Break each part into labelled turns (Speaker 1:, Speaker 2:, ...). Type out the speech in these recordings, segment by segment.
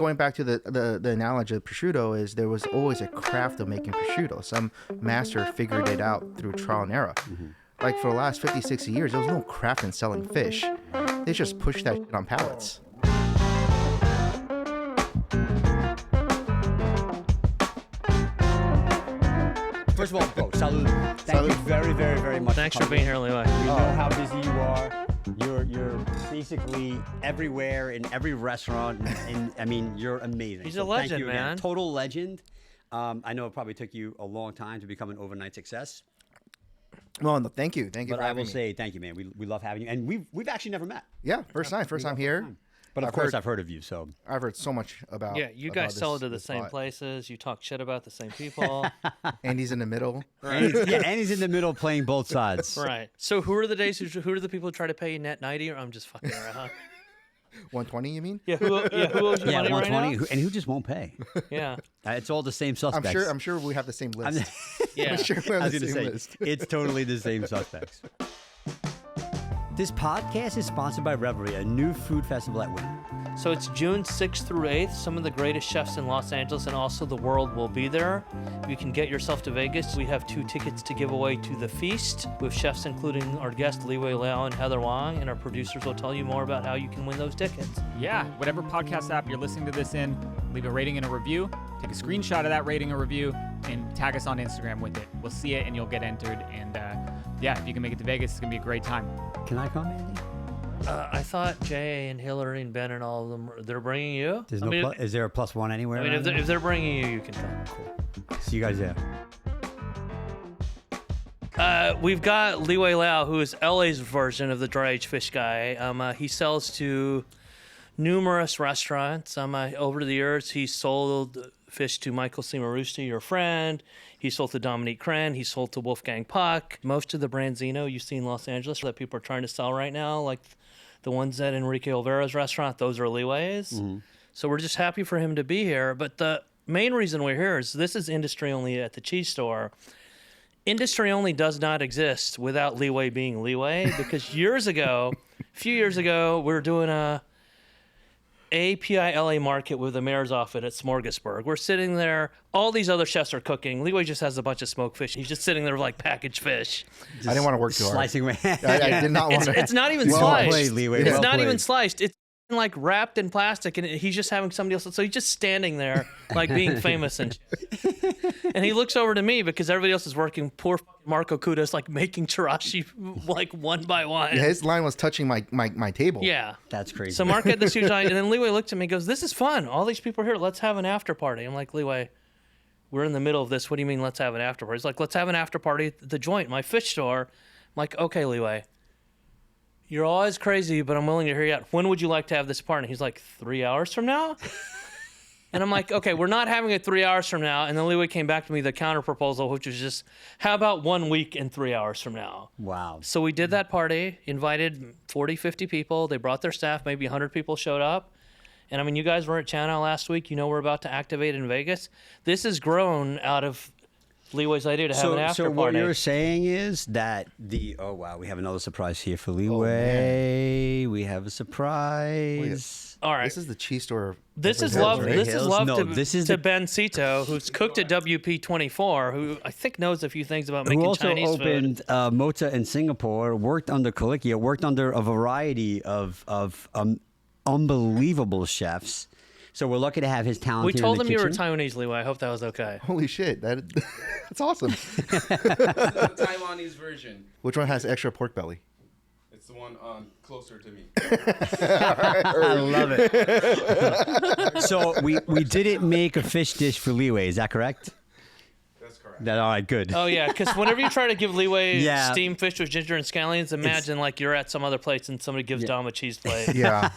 Speaker 1: Going back to the analogy of prosciutto is there was always a craft of making prosciutto. Some master figured it out through trial and error. Like for the last 50, 60 years, there was no craft in selling fish. They just pushed that shit on pallets.
Speaker 2: First of all, bro, salud. Thank you very, very, very much.
Speaker 3: Thanks for being here, Liwei.
Speaker 2: We know how busy you are. You're basically everywhere in every restaurant. And I mean, you're amazing.
Speaker 3: He's a legend,
Speaker 2: thank you again.
Speaker 3: man.
Speaker 2: Total legend. I know it probably took you a long time to become an overnight success.
Speaker 1: Well, no, thank you. Thank you
Speaker 2: But
Speaker 1: for
Speaker 2: I
Speaker 1: having
Speaker 2: will
Speaker 1: me.
Speaker 2: say thank you, man. We love having you. And we've actually never met.
Speaker 1: Yeah, first time here.
Speaker 2: But of course, I've heard of you. So
Speaker 1: I've heard so much about.
Speaker 3: Yeah, you
Speaker 1: about
Speaker 3: guys sell
Speaker 1: this-
Speaker 3: it to the
Speaker 1: this
Speaker 3: same
Speaker 1: spot.
Speaker 3: places. You talk shit about the same people.
Speaker 1: Andy's in the middle.
Speaker 2: and he's in the middle playing both sides.
Speaker 3: Right. So who are the people who try to pay you net 90? Or I'm just fucking around.
Speaker 1: 120, you mean?
Speaker 3: Yeah, who owes you
Speaker 2: Yeah,
Speaker 3: money
Speaker 2: 120,
Speaker 3: right
Speaker 2: and who just won't pay?
Speaker 3: now? Yeah.
Speaker 2: It's all the same suspects.
Speaker 1: I'm sure we have the same list.
Speaker 3: Yeah.
Speaker 1: I'm sure we
Speaker 2: I
Speaker 1: have
Speaker 2: was
Speaker 1: the
Speaker 2: going to
Speaker 1: same
Speaker 2: say,
Speaker 1: list.
Speaker 2: it's totally the same suspects. This podcast is sponsored by Beverly, a new food festival at Wynn.
Speaker 3: So it's June 6th through 8th. Some of the greatest chefs in Los Angeles and also the world will be there. You can get yourself to Vegas. We have 2 tickets to give away to the feast with chefs including our guest Liwei Liao and Heather Wang, and our producers will tell you more about how you can win those tickets.
Speaker 4: Yeah, whatever podcast app you're listening to this in, leave a rating and a review. Take a screenshot of that rating or review and tag us on Instagram with it. We'll see it and you'll get entered. And yeah, if you can make it to Vegas, it's going to be a great time.
Speaker 2: Can I come, Andy?
Speaker 3: I thought Jay and Hillary and Ben and all of them, they're bringing you?
Speaker 2: There's
Speaker 3: I
Speaker 2: no
Speaker 3: mean,
Speaker 2: is there a +1 anywhere?
Speaker 3: I mean,
Speaker 2: around there?
Speaker 3: if they're bringing you, you can come. Cool.
Speaker 2: See you guys there.
Speaker 3: We've got Liwei Liao, who is LA's version of the dry aged fish guy. He sells to numerous restaurants. Over the years, he sold fish to Michael Cimarusti, your friend. He sold to Dominique Crenn. He sold to Wolfgang Puck. Most of the branzino you see in Los Angeles that people are trying to sell right now, like the ones at Enrique Olvera's restaurant, those are Liwei's. So we're just happy for him to be here. But the main reason we're here is this is industry only at the cheese store. Industry only does not exist without Liwei being Liwei, because a few years ago, we were doing a API market with the mayor's office at Smorgasburg. We're sitting there. All these other chefs are cooking. Liwei just has a bunch of smoked fish. He's just sitting there with like packaged fish.
Speaker 1: I didn't want to work too hard.
Speaker 2: Slicing my
Speaker 1: I did not want to.
Speaker 3: It's not even
Speaker 2: Well
Speaker 3: sliced.
Speaker 2: played, Liwei.
Speaker 3: It's
Speaker 2: Well
Speaker 3: not
Speaker 2: played.
Speaker 3: even sliced. It's like wrapped in plastic, and he's just having somebody else. So he's just standing there, like being famous and shit. And he looks over to me because everybody else is working. Poor Marco Kuda's like making chirashi like one by one.
Speaker 1: Yeah, his line was touching my table.
Speaker 3: Yeah.
Speaker 2: That's crazy.
Speaker 3: So Mark had this huge line, and then Liwei looked at me and goes, "This is fun. All these people are here. Let's have an after party." I'm like, "Liwei, we're in the middle of this. What do you mean let's have an after party?" He's like, "Let's have an after party at the joint, my fish store." I'm like, "Okay, Liwei. You're always crazy, but I'm willing to hear you out. When would you like to have this party?" He's like, 3 hours from now? And I'm like, okay, we're not having it 3 hours from now. And then Liwei came back to me, the counter proposal, which was just, how about 1 week and 3 hours from now?
Speaker 2: Wow.
Speaker 3: So we did that party, invited 40, 50 people. They brought their staff. Maybe 100 people showed up. And I mean, you guys were at Channel last week. You know we're about to activate in Vegas. This has grown out of Liwei's idea to have an after
Speaker 2: So what
Speaker 3: party.
Speaker 2: you're saying is that oh wow, we have another surprise here for Liwei. We have a surprise.
Speaker 3: All right.
Speaker 1: This is the cheese store.
Speaker 3: This is
Speaker 1: Hills,
Speaker 3: love.
Speaker 1: right?
Speaker 3: This is love
Speaker 2: No,
Speaker 3: to,
Speaker 2: this is
Speaker 3: to
Speaker 2: the-
Speaker 3: Ben Cito, who's cooked at WP24, who I think knows a few things about
Speaker 2: Who
Speaker 3: making
Speaker 2: also
Speaker 3: Chinese
Speaker 2: opened
Speaker 3: food.
Speaker 2: Mota in Singapore, worked under Calicia, worked under a variety of unbelievable chefs. So we're lucky to have his talent
Speaker 3: We
Speaker 2: here
Speaker 3: told
Speaker 2: in
Speaker 3: him
Speaker 2: the
Speaker 3: you were
Speaker 2: kitchen.
Speaker 3: Taiwanese, Liwei. I hope that was okay.
Speaker 1: Holy shit, that's awesome.
Speaker 5: The Taiwanese version.
Speaker 1: Which one has extra pork belly?
Speaker 5: It's the one closer to me.
Speaker 2: I love it. So we didn't make a fish dish for Liwei, is that correct?
Speaker 5: That's correct.
Speaker 2: All right, good.
Speaker 3: Oh yeah, because whenever you try to give Liwei
Speaker 2: Yeah.
Speaker 3: steamed fish with ginger and scallions, imagine like you're at some other place and somebody gives Dom a cheese plate.
Speaker 1: Yeah.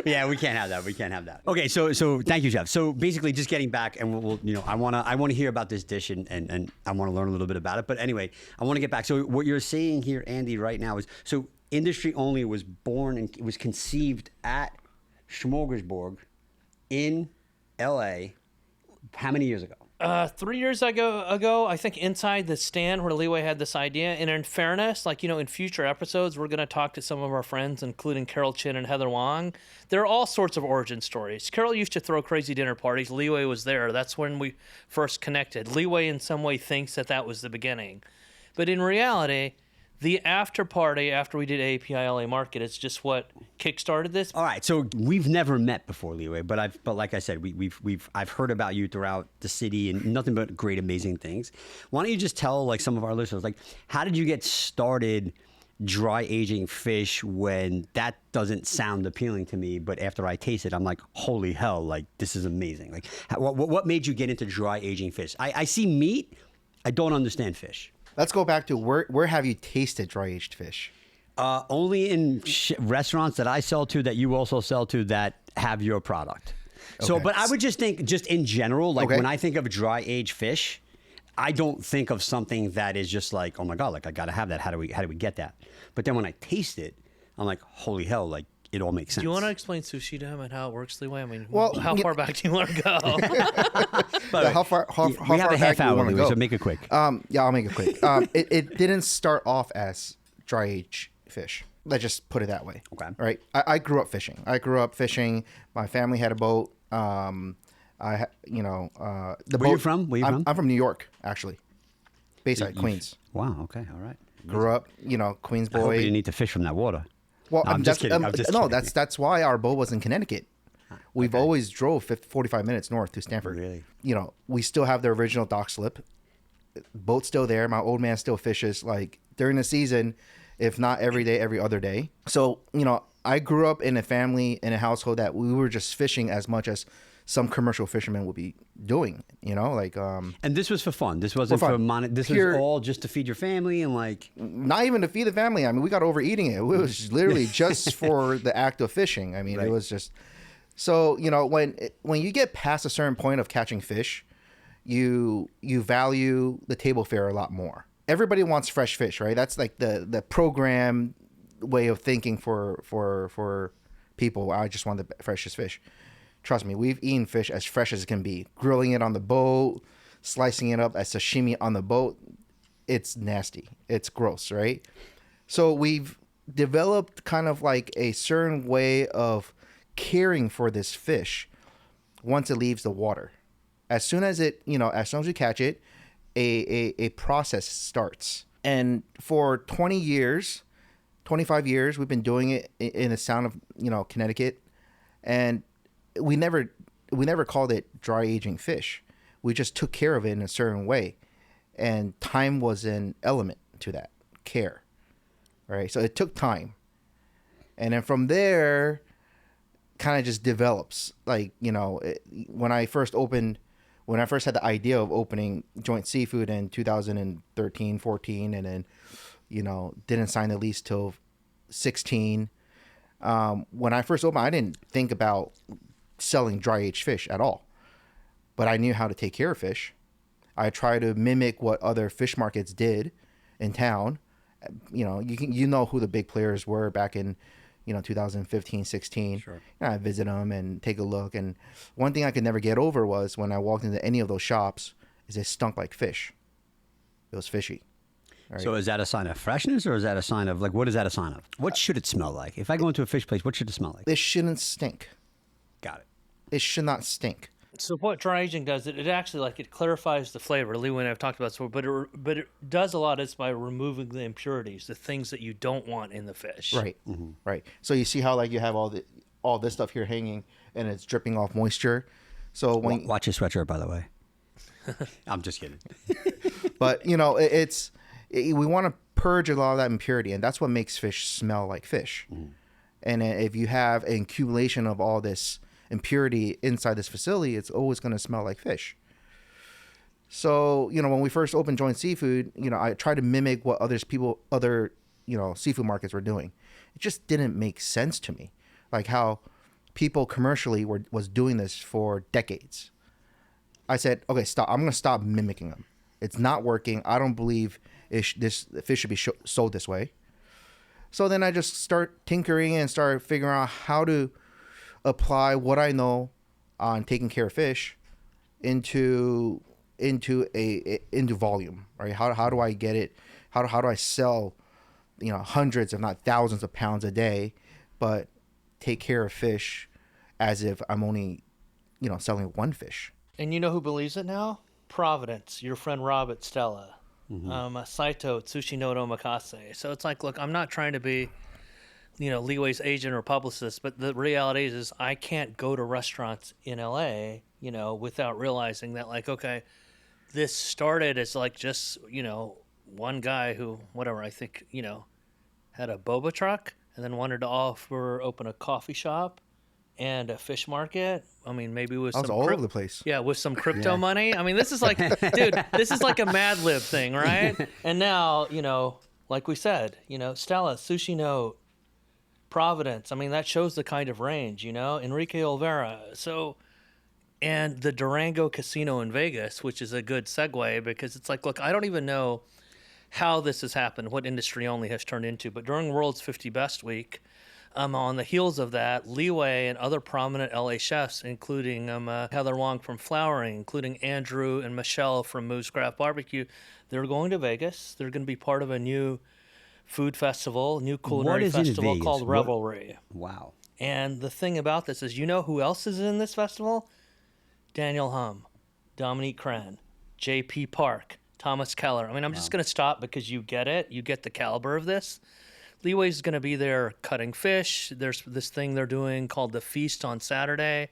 Speaker 2: Yeah, we can't have that. We can't have that. Okay, so thank you, Chef. So basically, just getting back, and we'll I wanna hear about this dish, and I wanna learn a little bit about it. But anyway, I wanna get back. So what you're saying here, Andy, right now is Industry Only was born and was conceived at Smorgasburg in L.A. How many years ago?
Speaker 3: 3 years ago, I think inside the stand where Liwei had this idea, and in fairness, like, in future episodes, we're going to talk to some of our friends, including Carol Chin and Heather Wang. There are all sorts of origin stories. Carol used to throw crazy dinner parties. Liwei was there. That's when we first connected. Liwei in some way thinks that was the beginning. But in reality, the after party after we did API LA Market is just what kickstarted this.
Speaker 2: All right, so we've never met before, Liwei, but like I said, I've heard about you throughout the city and nothing but great, amazing things. Why don't you just tell like some of our listeners, like, how did you get started dry aging fish when that doesn't sound appealing to me, but after I taste it, I'm like, holy hell, like this is amazing. Like, what made you get into dry aging fish? I see meat, I don't understand fish.
Speaker 1: Let's go back to where have you tasted dry aged fish?
Speaker 2: Only in restaurants that I sell to, that you also sell to, that have your product. So,
Speaker 1: Okay.
Speaker 2: but I would just think, just in general, like
Speaker 1: Okay.
Speaker 2: when I think of dry aged fish, I don't think of something that is just like, oh my God, like I gotta have that. How do we get that? But then when I taste it, I'm like, holy hell, like it all makes sense.
Speaker 3: Do you want to explain sushi to him and how it works, Liwei? I mean,
Speaker 1: Well,
Speaker 3: how far back do you want to go?
Speaker 1: How far
Speaker 2: we have
Speaker 1: far
Speaker 2: a half
Speaker 1: back do you
Speaker 2: hour,
Speaker 1: wanna
Speaker 2: Liwei,
Speaker 1: go?
Speaker 2: so make it quick.
Speaker 1: Yeah, I'll make it quick. It didn't start off as dry age fish. Let's just put it that way.
Speaker 2: Okay.
Speaker 1: Right. I grew up fishing. My family had a boat. The
Speaker 2: Where
Speaker 1: boat.
Speaker 2: you from? Where you from?
Speaker 1: I'm from New York, actually. Bayside,
Speaker 2: You-
Speaker 1: Queens.
Speaker 2: Wow. Okay. All right.
Speaker 1: Grew up, Queens
Speaker 2: I hope you
Speaker 1: boy.
Speaker 2: didn't eat the fish from that water.
Speaker 1: Well,
Speaker 2: No, I'm just kidding.
Speaker 1: no, that's why our boat was in Connecticut. We've always drove 45 minutes north to Stamford.
Speaker 2: Really?
Speaker 1: We still have the original dock slip. Boat's still there. My old man still fishes like during the season, if not every day, every other day. So, I grew up in a family, in a household that we were just fishing as much as some commercial fishermen would be doing,
Speaker 2: And this was for fun. This wasn't
Speaker 1: For
Speaker 2: for
Speaker 1: fun.
Speaker 2: money. This
Speaker 1: Pure-
Speaker 2: was all just to feed your family and like.
Speaker 1: not even to feed the family. I mean, we got overeating it. It was literally just for the act of fishing. I mean,
Speaker 2: Right.
Speaker 1: it was just so when you get past a certain point of catching fish, you value the table fare a lot more. Everybody wants fresh fish, right? That's like the program way of thinking for people. I just want the freshest fish. Trust me, we've eaten fish as fresh as it can be. Grilling it on the boat, slicing it up as sashimi on the boat. It's nasty. It's gross, right? So we've developed kind of like a certain way of caring for this fish once it leaves the water. As soon as we catch it, a process starts. And for 20 years, 25 years, we've been doing it in the sound of, Connecticut. And we never called it dry aging fish. We just took care of it in a certain way. And time was an element to that care. Right? So it took time. And then from there, kind of just develops. Like, when I first had the idea of opening Joint Seafood in 2013, 14, and then, didn't sign the lease till 16. When I first opened, I didn't think about selling dry aged fish at all, but I knew how to take care of fish. I tried to mimic what other fish markets did in town. You know who the big players were back in 2015, 16.
Speaker 2: Sure.
Speaker 1: I visit them and take a look. And one thing I could never get over was when I walked into any of those shops, is it stunk like fish. It was fishy. Right.
Speaker 2: So is that a sign of freshness, or is that a sign of like, what is that a sign of? What should it smell like? If I go into a fish place, what should it smell like?
Speaker 1: It shouldn't stink.
Speaker 2: Got it.
Speaker 1: It should not stink.
Speaker 3: So what dry aging does, it actually it clarifies the flavor. Liwei and I have talked about this before, but it does a lot. It's by removing the impurities, the things that you don't want in the fish.
Speaker 1: Right. Mm-hmm. Right. So you see how you have all this stuff here hanging and it's dripping off moisture. So when
Speaker 2: Watch your sweatshirt, by the way. I'm just kidding.
Speaker 1: but we want to purge a lot of that impurity, and that's what makes fish smell like fish. Mm. And if you have an accumulation of all this impurity inside this facility, it's always going to smell like fish. So, when we first opened Joint Seafood, I tried to mimic what other seafood markets were doing. It just didn't make sense to me. Like how people commercially was doing this for decades. I said, okay, stop. I'm going to stop mimicking them. It's not working. I don't believe this fish should be sold this way. So then I just start tinkering and start figuring out how to apply what I know on taking care of fish into into into volume, right? How do I get it? How do I sell, hundreds if not thousands of pounds a day, but take care of fish as if I'm only, selling one fish.
Speaker 3: And you know who believes it now? Providence, your friend Rob at Stella, Saito, Tsushinoto Makase. So it's like, look, I'm not trying to be, Liwei's agent or publicist, but the reality is I can't go to restaurants in LA, without realizing that, like, okay, this started as like just, one guy who, whatever, I think, had a boba truck and then wanted to open a coffee shop and a fish market. I mean, maybe with some
Speaker 1: all over the place.
Speaker 3: Yeah, with some crypto money. I mean, this is like, dude, this is like a Mad Lib thing, right? And now, like we said, Stella, Sushi Note, Providence. I mean, that shows the kind of range, Enrique Olvera. So, and the Durango Casino in Vegas, which is a good segue because it's like, look, I don't even know how this has happened, what Industry Only has turned into, but during World's 50 Best Week, on the heels of that, Liwei and other prominent LA chefs, including Heather Wong from Flowering, including Andrew and Michelle from Moose Craft Barbecue, they're going to Vegas. They're going to be part of a new food festival, new culinary festival called Revelry.
Speaker 2: Wow.
Speaker 3: And the thing about this is, who else is in this festival? Daniel Hum, Dominique Crenn, J.P. Park, Thomas Keller. I mean, I'm just going to stop because you get it. You get the caliber of this. Liwei's going to be there cutting fish. There's this thing they're doing called the Feast on Saturday,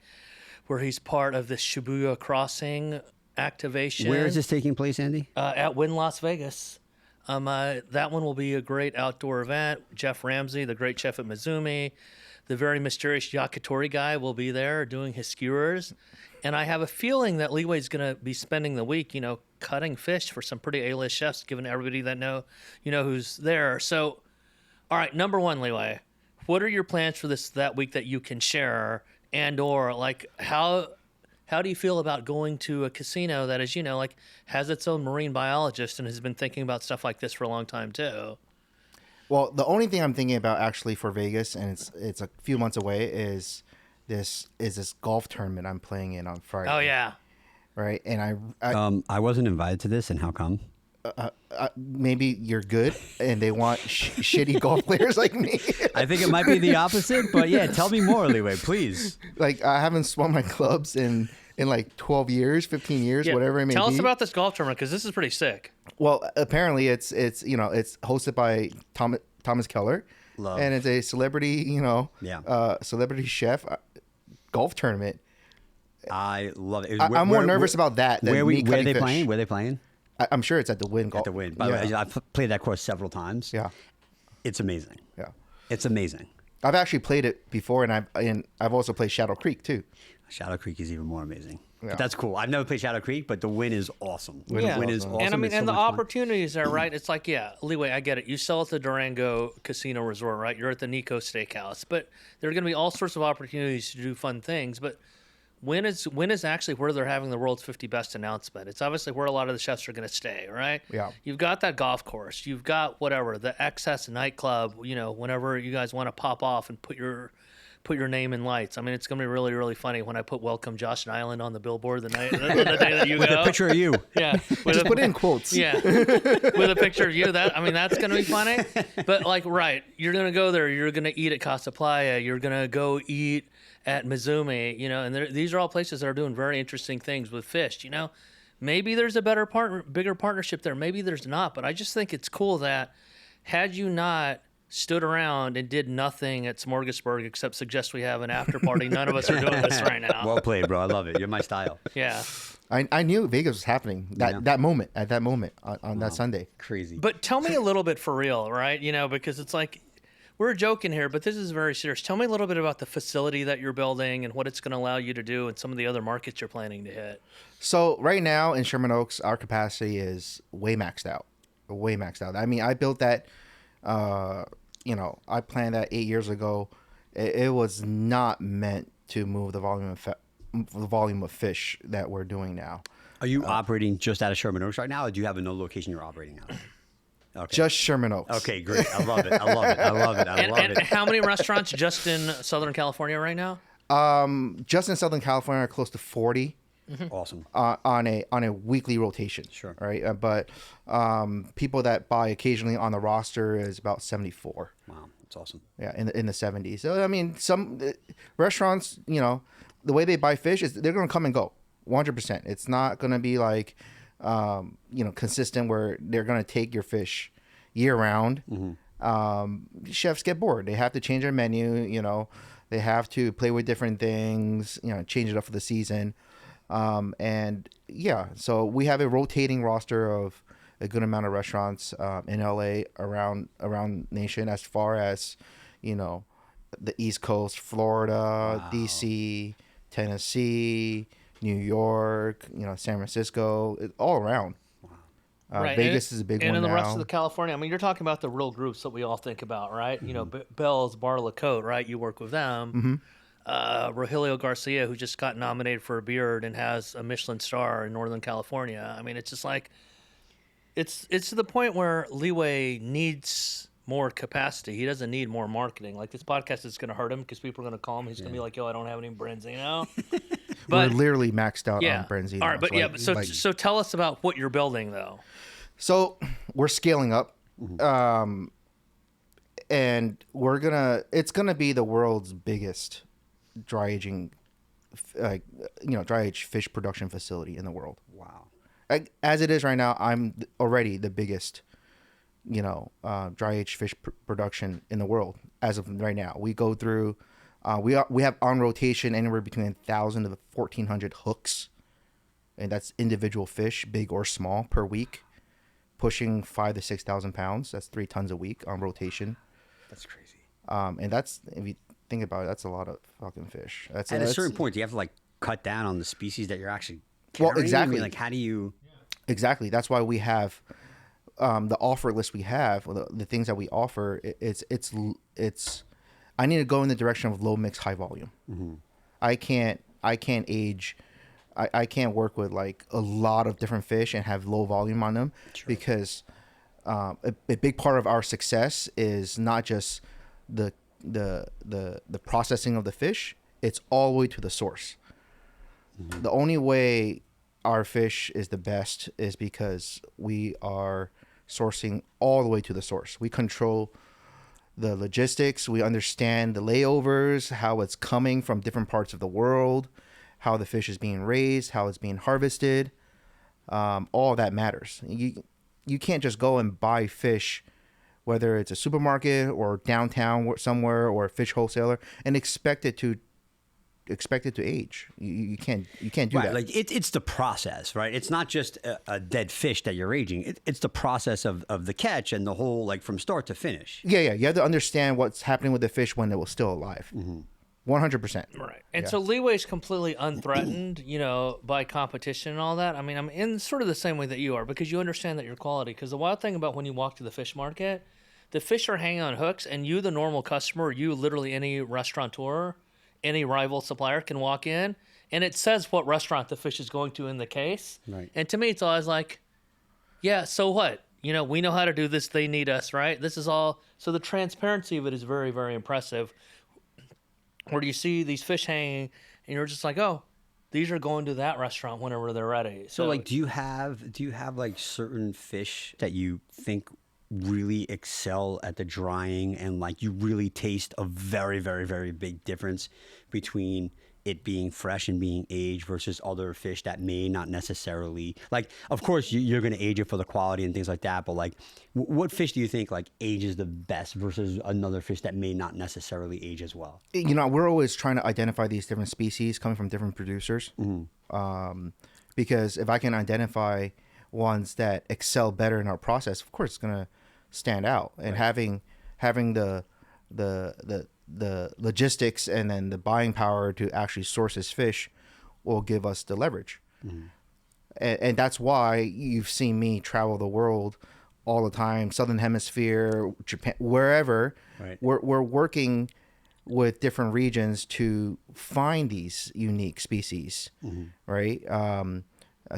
Speaker 3: where he's part of this Shibuya Crossing activation.
Speaker 2: Where is this taking place, Andy?
Speaker 3: At Wynn Las Vegas. That one will be a great outdoor event. Jeff Ramsey, the great chef at Mizumi, the very mysterious yakitori guy will be there doing his skewers. And I have a feeling that Liwei's going to be spending the week, cutting fish for some pretty A-list chefs, given everybody that who's there. So, all right, number one, Liwei, what are your plans for that week that you can share, and or like how do you feel about going to a casino that is, has its own marine biologist and has been thinking about stuff like this for a long time too?
Speaker 1: Well, the only thing I'm thinking about actually for Vegas, and it's a few months away, is this golf tournament I'm playing in on Friday.
Speaker 3: Oh yeah,
Speaker 1: right. And
Speaker 2: I wasn't invited to this, and how come?
Speaker 1: Maybe you're good, and they want shitty golf players like me.
Speaker 2: I think it might be the opposite, but yeah, tell me more, Liwei, please.
Speaker 1: Like, I haven't swung my clubs in like 12 years, 15 years, whatever it may be.
Speaker 3: Tell us about this golf tournament, because this is pretty sick.
Speaker 1: Well, apparently it's hosted by Thomas Keller.
Speaker 2: Love.
Speaker 1: And it's a celebrity, celebrity chef golf tournament.
Speaker 2: I love it.
Speaker 1: I'm more nervous about that than
Speaker 2: where
Speaker 1: me
Speaker 2: are they
Speaker 1: fish.
Speaker 2: playing? Where are they playing?
Speaker 1: I'm sure it's at the Wynn golf.
Speaker 2: At the Wynn. By the way, I've played that course several times.
Speaker 1: Yeah.
Speaker 2: It's amazing.
Speaker 1: Yeah.
Speaker 2: It's amazing.
Speaker 1: I've actually played it before, and I've also played Shadow Creek too.
Speaker 2: Shadow Creek is even more amazing.
Speaker 1: Yeah.
Speaker 2: But that's cool. I've never played Shadow Creek, but the Wynn is awesome. Wynn is awesome.
Speaker 3: And I mean,
Speaker 2: It's
Speaker 3: and
Speaker 2: so
Speaker 3: the
Speaker 2: much fun.
Speaker 3: opportunities are right. It's like, Liwei, I get it. You sell at the Durango Casino Resort, right? You're at the Nico Steakhouse, but there are going to be all sorts of opportunities to do fun things. But Wynn is actually where they're having the World's 50 Best announcement. It's obviously where a lot of the chefs are going to stay, right?
Speaker 1: Yeah.
Speaker 3: You've got that golf course. You've got whatever, the XS nightclub, whenever you guys want to pop off and put your name in lights. I mean, it's going to be really, really funny when I put "Welcome Josh and Island" on the billboard the day that you
Speaker 2: With
Speaker 3: go.
Speaker 2: a picture of you.
Speaker 3: Yeah.
Speaker 1: Just put it in quotes.
Speaker 3: Yeah. With a picture of you. That's going to be funny. But you're going to go there. You're going to eat at Casa Playa. You're going to go eat at Mizumi, and these are all places that are doing very interesting things with fish, Maybe there's a bigger partnership there. Maybe there's not. But I just think it's cool that had you not stood around and did nothing at Smorgasburg except suggest we have an after party, none of us are doing this right now.
Speaker 2: Well played, bro. I love it. You're my style.
Speaker 3: Yeah.
Speaker 1: I knew Vegas was happening that moment on that Sunday.
Speaker 2: Crazy.
Speaker 3: But tell me a little bit for real, right? Because it's like, we're joking here, but this is very serious. Tell me a little bit about the facility that you're building and what it's going to allow you to do and some of the other markets you're planning to hit.
Speaker 1: So right now in Sherman Oaks, our capacity is way maxed out. I mean, I built that, I planned that 8 years ago. It was not meant to move the volume of fish that we're doing now.
Speaker 2: Are you operating just out of Sherman Oaks right now, or do you have another location you're operating out of? Okay.
Speaker 1: Just Sherman Oaks.
Speaker 2: Okay, great. I love it.
Speaker 3: And how many restaurants just in Southern California right now?
Speaker 1: Just in Southern California are close to 40.
Speaker 2: Awesome.
Speaker 1: on a weekly rotation.
Speaker 2: Sure.
Speaker 1: Right. But people that buy occasionally on the roster is about 74.
Speaker 2: Wow, that's awesome.
Speaker 1: Yeah, in the 70s. So I mean, some restaurants, the way they buy fish is they're going to come and go, 100%. It's not going to be like, consistent where they're going to take your fish year round. Chefs get bored. They have to change their menu. They have to play with different things. Change it up for the season. And yeah, so we have a rotating roster of a good amount of restaurants in LA around nation, as far as the East Coast, Florida, DC, Tennessee, New York, San Francisco, all around.
Speaker 3: Right.
Speaker 1: Vegas is a big one
Speaker 3: and in the
Speaker 1: now.
Speaker 3: rest of the California, I mean, you're talking about the real groups that we all think about, right? Bell's Bar La Côte, right? You work with them. Rogelio Garcia, who just got nominated for a beard and has a Michelin star in Northern California. I mean, it's just like, it's to the point where Liwei needs more capacity. He doesn't need more marketing. Like, this podcast is going to hurt him because people are going to call him. He's going to be like, yo, I don't have any Benzino.
Speaker 1: We're literally maxed out
Speaker 3: yeah.
Speaker 1: on Benzino.
Speaker 3: All right, but so tell us about what you're building, though.
Speaker 1: So we're scaling up, and it's gonna be the world's biggest dry aging, dry age fish production facility in the world.
Speaker 2: Wow.
Speaker 1: As it is right now, I'm already the biggest, dry age fish production in the world as of right now. We go through, we have on rotation anywhere between 1,000 to 1,400 hooks, and that's individual fish, big or small, per week, pushing 5,000 to 6,000 pounds. That's 3 tons a week on rotation.
Speaker 2: That's crazy.
Speaker 1: And that's, if you think about it, that's a lot of fucking fish.
Speaker 2: At a certain point, do you have to like cut down on the species that you're actually carrying?
Speaker 1: Well, exactly.
Speaker 2: I mean, like, how do you?
Speaker 1: Exactly. That's why we have the offer list we have, the things that we offer. It's. I need to go in the direction of low mix, high volume. I can't age. I can't work with like a lot of different fish and have low volume on them, because a big part of our success is not just the processing of the fish. It's all the way to the source. The only way our fish is the best is because we are sourcing all the way to the source. We control the logistics. We understand the layovers, how it's coming from different parts of the world, how the fish is being raised, how it's being harvested. All that matters. You can't just go and buy fish, whether it's a supermarket or downtown somewhere or a fish wholesaler, and expect it to age. You can't do that.
Speaker 2: Like it's the process, right? It's not just a dead fish that you're aging. It's the process of the catch and the whole, like, from start to finish.
Speaker 1: Yeah. You have to understand what's happening with the fish when it was still alive. 100%.
Speaker 3: Right. And so Liwei's completely unthreatened, by competition and all that. I mean, I'm in sort of the same way that you are, because you understand that your quality. Because the wild thing about when you walk to the fish market, the fish are hanging on hooks, and you, the normal customer, you, literally any restaurateur, any rival supplier, can walk in, and it says what restaurant the fish is going to in the case.
Speaker 2: Right.
Speaker 3: And to me, it's always like, yeah, so what? We know how to do this. They need us, right? This is all. So the transparency of it is very, very impressive. Where do you see these fish hanging, and you're just like, oh, these are going to that restaurant whenever they're ready.
Speaker 2: So like, do you have like certain fish that you think really excel at the drying, and like you really taste a very, very, very big difference between it being fresh and being aged versus other fish that may not necessarily, like, of course you're going to age it for the quality and things like that, but like what fish do you think like ages the best versus another fish that may not necessarily age as well?
Speaker 1: We're always trying to identify these different species coming from different producers. Because if I can identify ones that excel better in our process, of course it's going to stand out. And having the logistics and then the buying power to actually source this fish will give us the leverage. And that's why you've seen me travel the world all the time, Southern Hemisphere, Japan, wherever.
Speaker 2: Right.
Speaker 1: We're working with different regions to find these unique species, right?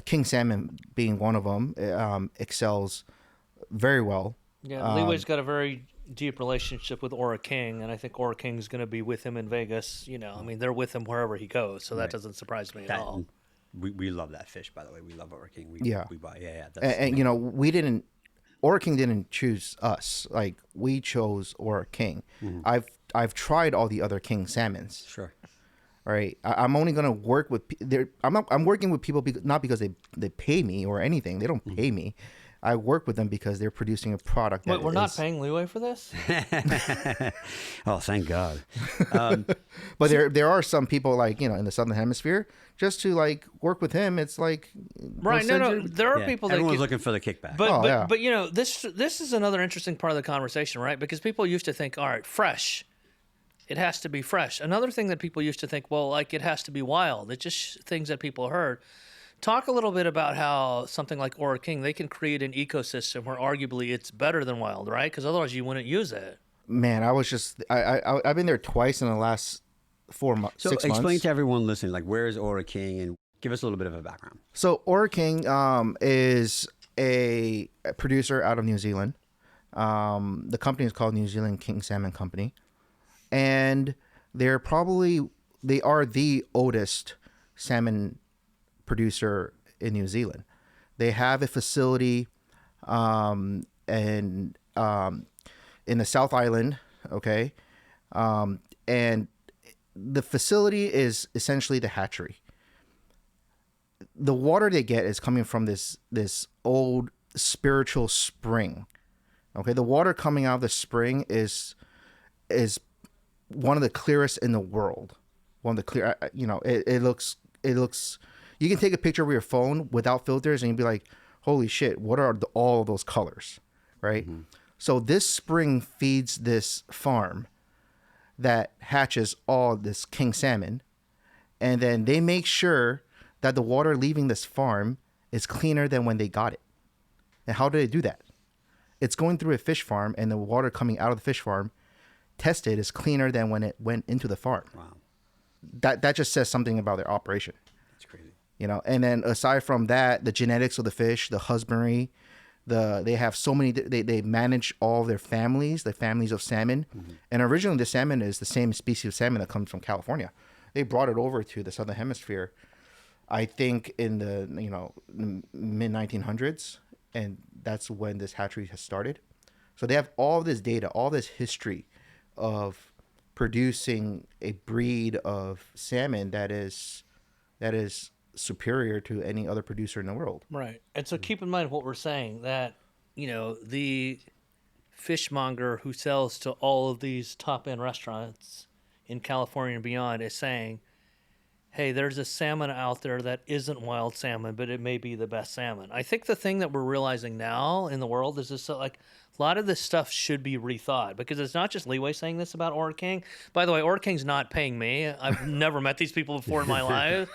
Speaker 1: King salmon being one of them, excels very well.
Speaker 3: Yeah, Liwei's got a very deep relationship with Ora King, and I think Ora King's going to be with him in Vegas. I mean, they're with him wherever he goes, so that doesn't surprise me at all.
Speaker 2: we love that fish, by the way. We love Ora King. We buy. Yeah.
Speaker 1: And we didn't. Ora King didn't choose us. Like, we chose Ora King. I've tried all the other king salmons.
Speaker 2: Sure.
Speaker 1: Right. I'm only gonna work with. I'm working with people not because they pay me or anything. They don't pay me. I work with them because they're producing a product.
Speaker 3: Wait, we're not paying Liwei for this?
Speaker 2: Oh, thank God.
Speaker 1: But there are some people, like, in the Southern Hemisphere, just to like work with him. It's like,
Speaker 3: right. No. There are people that
Speaker 2: everyone's looking for the kickback.
Speaker 3: But this is another interesting part of the conversation, right? Because people used to think, all right, fresh. It has to be fresh. Another thing that people used to think, well, like, it has to be wild. It's just things that people heard. Talk a little bit about how something like Ora King, they can create an ecosystem where arguably it's better than wild, right? Because otherwise you wouldn't use it.
Speaker 1: Man, I've been there twice in the last 6 months.
Speaker 2: So explain to everyone listening, like, where is Ora King, and give us a little bit of a background.
Speaker 1: So Ora King is a producer out of New Zealand. The company is called New Zealand King Salmon Company, and they are the oldest salmon producer in New Zealand. They have a facility in the South Island, okay? And the facility is essentially the hatchery. The water they get is coming from this old spiritual spring. Okay, the water coming out of the spring is one of the clearest in the world. One of the clear, it looks. You can take a picture with your phone without filters, and you'd be like, "Holy shit! What are all of those colors?" Right? Mm-hmm. So this spring feeds this farm that hatches all this king salmon, and then they make sure that the water leaving this farm is cleaner than when they got it. And how do they do that? It's going through a fish farm, and the water coming out of the fish farm tested is cleaner than when it went into the farm.
Speaker 2: Wow.
Speaker 1: That just says something about their operation.
Speaker 2: That's crazy.
Speaker 1: And then aside from that, the genetics of the fish, the husbandry, they have so many, they manage all their families, the families of salmon. Mm-hmm. And originally the salmon is the same species of salmon that comes from California. They brought it over to the Southern Hemisphere, I think in the mid 1900s. And that's when this hatchery has started. So they have all this data, all this history of producing a breed of salmon that is superior to any other producer in the world.
Speaker 3: Right. And so keep in mind what we're saying, that, the fishmonger who sells to all of these top-end restaurants in California and beyond is saying, hey, there's a salmon out there that isn't wild salmon, but it may be the best salmon. I think the thing that we're realizing now in the world is this, like, a lot of this stuff should be rethought, because it's not just Liwei saying this about Ora King. By the way, Ora King's not paying me. I've never met these people before in my life,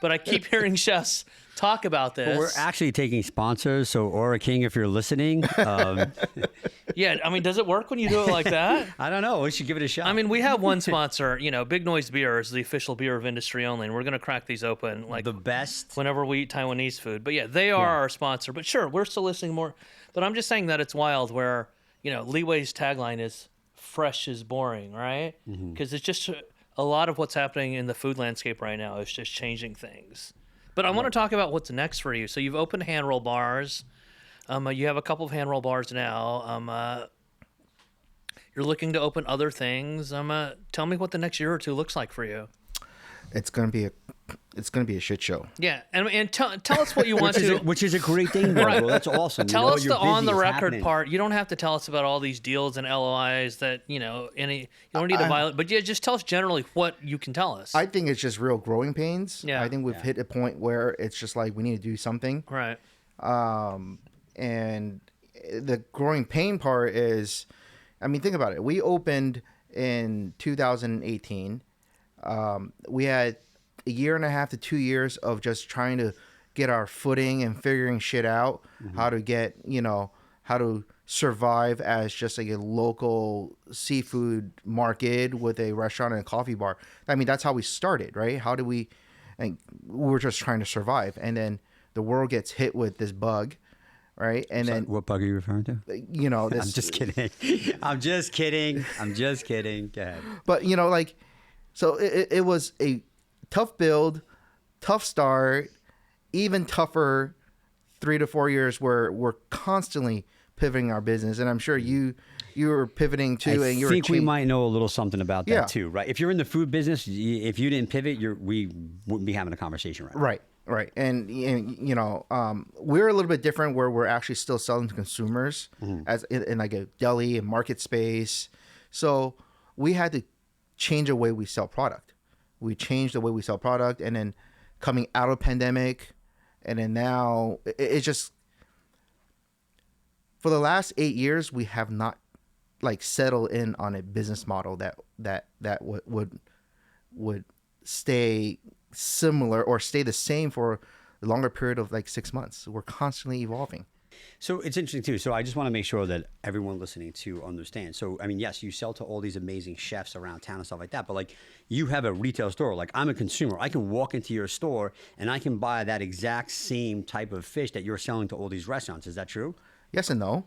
Speaker 3: but I keep hearing chefs talk about this.
Speaker 2: Well, we're actually taking sponsors, so Ora King, if you're listening.
Speaker 3: Yeah, I mean, does it work when you do it like that?
Speaker 2: I don't know. We should give it a shot.
Speaker 3: I mean, we have one sponsor, Big Noise Beer is the official beer of industry only, and we're going to crack these open like
Speaker 2: the best
Speaker 3: whenever we eat Taiwanese food. But yeah, they are our sponsor. But sure, we're still listening more. But I'm just saying that it's wild where, Liwei's tagline is fresh is boring, right? Because it's just a lot of what's happening in the food landscape right now is just changing things. But I want to talk about what's next for you. So you've opened hand roll bars. You have a couple of hand roll bars now. You're looking to open other things. Tell me what the next year or two looks like for you.
Speaker 1: It's gonna be a shit show.
Speaker 3: Yeah, and tell us what you want
Speaker 2: which is a great thing, bro.
Speaker 3: Right.
Speaker 2: That's awesome.
Speaker 3: Tell us the on the record
Speaker 2: happening.
Speaker 3: part. You don't have to tell us about all these deals and LOIs that you don't need to violate. But yeah, just tell us generally what you can tell us.
Speaker 1: I think it's just real growing pains.
Speaker 3: Yeah.
Speaker 1: I think we've hit a point where it's just like we need to do something.
Speaker 3: Right.
Speaker 1: And the growing pain part is, I mean, think about it. We opened in 2018. We had a year and a half to 2 years of just trying to get our footing and figuring shit out, how to get, how to survive as just like a local seafood market with a restaurant and a coffee bar. I mean, that's how we started, right? We were just trying to survive. And then the world gets hit with this bug, right? And then
Speaker 2: what bug are you referring to?
Speaker 1: This,
Speaker 2: I'm just kidding. I'm just kidding. Go ahead.
Speaker 1: But so it was a tough build, tough start, even tougher 3 to 4 years where we're constantly pivoting our business, and I'm sure you're pivoting too.
Speaker 2: I
Speaker 1: and you're
Speaker 2: think we might know a little something about that
Speaker 1: Yeah.
Speaker 2: too, right? If you're in the food business, if you didn't pivot, we wouldn't be having a conversation right now.
Speaker 1: Right. And you know, we're a little bit different where we're actually still selling to consumers as in like a deli and market space. So we had to change the way we sell product. We changed the way we sell product, and then coming out of pandemic, and then now it's just for the last 8 years we have not like settled in on a business model that would stay similar or stay the same for a longer period of like 6 months. We're constantly evolving.
Speaker 2: So it's interesting too. So I just want to make sure that everyone listening to understands. So I mean, yes, you sell to all these amazing chefs around town and stuff like that, but like you have a retail store. Like I'm a consumer. I can walk into your store and I can buy that exact same type of fish that you're selling to all these restaurants. Is that true?
Speaker 1: Yes and no.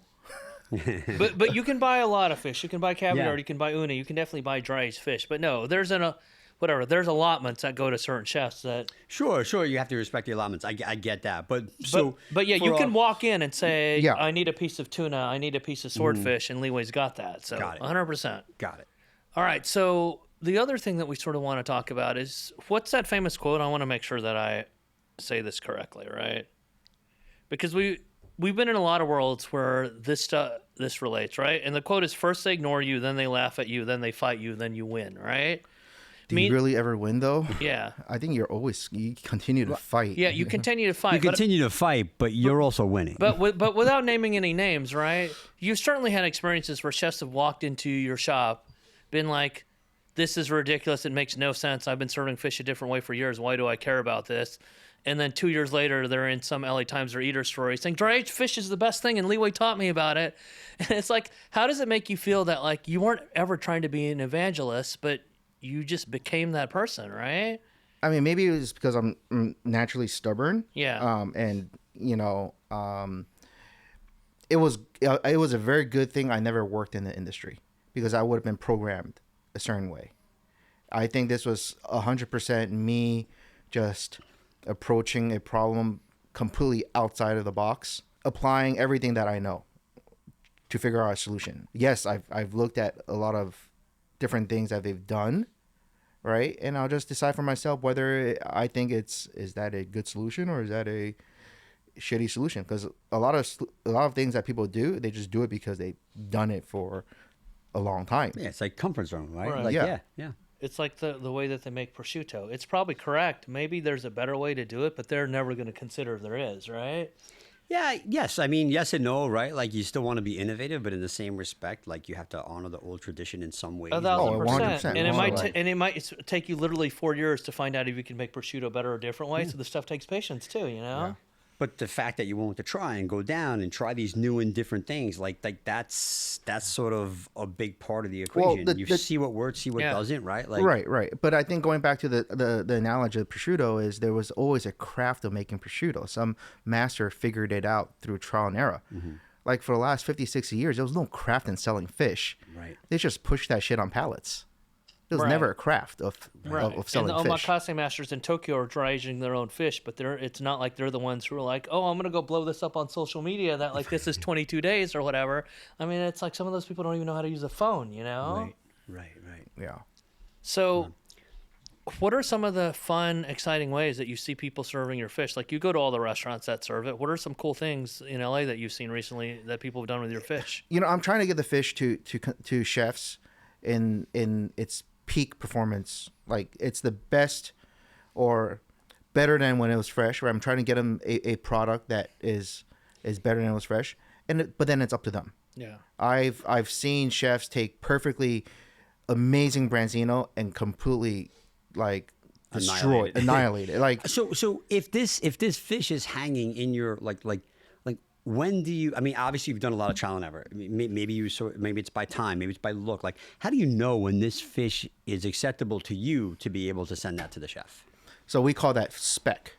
Speaker 3: But you can buy a lot of fish. You can buy caviar.
Speaker 2: Yeah.
Speaker 3: You can buy una. You can definitely buy dry aged fish. But no, there's there's allotments that go to certain chefs that.
Speaker 2: Sure. You have to respect the allotments. I get that. But
Speaker 3: yeah, you can walk in and say,
Speaker 1: Yeah.
Speaker 3: I need a piece of tuna. I need a piece of swordfish, and Liwei's got that. So
Speaker 2: Got it.
Speaker 3: 100%.
Speaker 2: Got it.
Speaker 3: All right. So the other thing that we sort of want to talk about is what's that famous quote? I want to make sure that I say this correctly, right? Because we've been in a lot of worlds where this relates, right? And the quote is: first they ignore you, then they laugh at you, then they fight you, then you win, right?
Speaker 1: Do you really ever win though?
Speaker 3: Yeah.
Speaker 1: I think you continue to fight.
Speaker 3: Yeah, you continue to fight.
Speaker 2: You continue to fight, but you're also winning.
Speaker 3: But without naming any names, right? You've certainly had experiences where chefs have walked into your shop, been like, "This is ridiculous. It makes no sense. I've been serving fish a different way for years. Why do I care about this?" And then 2 years later, they're in some LA Times or Eater story saying, dry aged fish is the best thing, and Liwei taught me about it. And it's like, how does it make you feel that like you weren't ever trying to be an evangelist, but you just became that person, right?
Speaker 1: I mean, maybe it was because I'm naturally stubborn.
Speaker 3: Yeah.
Speaker 1: And you know, it was a very good thing I never worked in the industry because I would have been programmed a certain way. I think this was 100% me just approaching a problem completely outside of the box, applying everything that I know to figure out a solution. Yes, I've looked at a lot of different things that they've done, right? And I'll just decide for myself whether I think is that a good solution or is that a shitty solution? Because a lot of things that people do, they just do it because they've done it for a long time.
Speaker 2: Yeah, it's like comfort zone, right?
Speaker 3: Right.
Speaker 2: Like,
Speaker 1: Yeah.
Speaker 2: yeah.
Speaker 3: It's like the way that they make prosciutto. It's probably correct. Maybe there's a better way to do it, but they're never going to consider if there is, right?
Speaker 2: Yeah, yes. I mean, yes and no, right? Like, you still want to be innovative, but in the same respect, like, you have to honor the old tradition in some ways.
Speaker 3: 1,000%.
Speaker 1: 100%.
Speaker 3: And it might take you literally 4 years to find out if you can make prosciutto better or a different way. So the stuff takes patience too, you know?
Speaker 1: Yeah.
Speaker 2: But the fact that you're willing to try and go down and try these new and different things, like that's sort of a big part of the equation.
Speaker 1: Well,
Speaker 2: you see what works, see what doesn't, right? Like,
Speaker 1: right. But I think going back to the analogy of prosciutto is there was always a craft of making prosciutto. Some master figured it out through trial and error. Mm-hmm. Like for the last 50, 60 years, there was no craft in selling fish.
Speaker 2: Right.
Speaker 1: They just pushed that shit on pallets. There was never a craft of selling
Speaker 3: and the
Speaker 1: fish.
Speaker 3: omakase masters in Tokyo are dry aging their own fish, but it's not like they're the ones who are like, oh, I'm gonna go blow this up on social media that like this is 22 days or whatever. I mean, it's like some of those people don't even know how to use a phone, you know?
Speaker 2: Right.
Speaker 1: Yeah.
Speaker 3: So, what are some of the fun, exciting ways that you see people serving your fish? Like you go to all the restaurants that serve it. What are some cool things in LA that you've seen recently that people have done with your fish?
Speaker 1: You know, I'm trying to get the fish to chefs in its peak performance. Like it's the best or better than when it was fresh, where I'm trying to get them a product that is better than it was fresh, but then it's up to them.
Speaker 3: Yeah,
Speaker 1: I've seen chefs take perfectly amazing branzino and completely like annihilate it. Like
Speaker 2: so if this fish is hanging in your like when do you? I mean, obviously you've done a lot of trial and error. Maybe it's by time, maybe it's by look. Like, how do you know when this fish is acceptable to you to be able to send that to the chef?
Speaker 1: So we call that spec,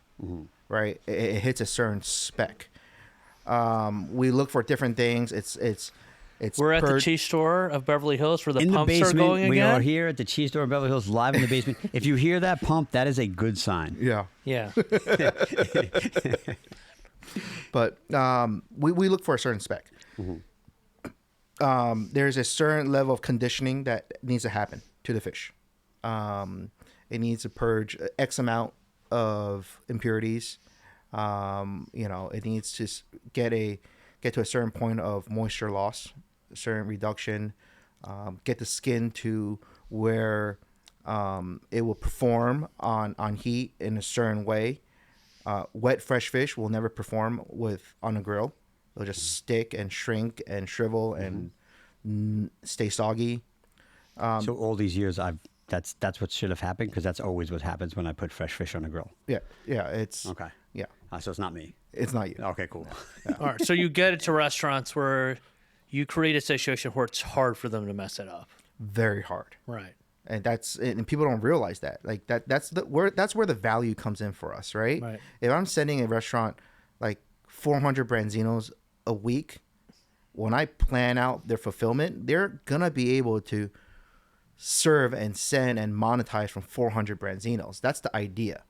Speaker 1: right? It hits a certain spec. We look for different things. It's
Speaker 3: We're at the
Speaker 1: purged-
Speaker 3: cheese store of Beverly Hills where the
Speaker 2: In the
Speaker 3: pumps are
Speaker 2: basement,
Speaker 3: going
Speaker 2: we
Speaker 3: again.
Speaker 2: are here at the cheese store in Beverly Hills, live in the basement. If you hear that pump, that is a good sign.
Speaker 1: Yeah.
Speaker 3: Yeah.
Speaker 1: But we look for a certain spec. There's a certain level of conditioning that needs to happen to the fish. It needs to purge X amount of impurities. It needs to get to a certain point of moisture loss, a certain reduction, get the skin to where it will perform on heat in a certain way. Wet fresh fish will never perform on a grill. They'll just stick and shrink and shrivel and stay soggy.
Speaker 2: So all these years, that's what should have happened, because that's always what happens when I put fresh fish on a grill.
Speaker 1: Yeah, it's
Speaker 2: Okay.
Speaker 1: yeah,
Speaker 2: So it's not me.
Speaker 1: it's not you.
Speaker 2: Okay, cool.
Speaker 3: All right. So you get it to restaurants where you create a situation where it's hard for them to mess it up.
Speaker 1: Very hard.
Speaker 3: Right.
Speaker 1: And people don't realize that. Like that's where the value comes in for us, right?
Speaker 3: Right.
Speaker 1: If I'm sending a restaurant like 400 branzinos a week, when I plan out their fulfillment, they're gonna be able to serve and send and monetize from 400 branzinos. That's the idea.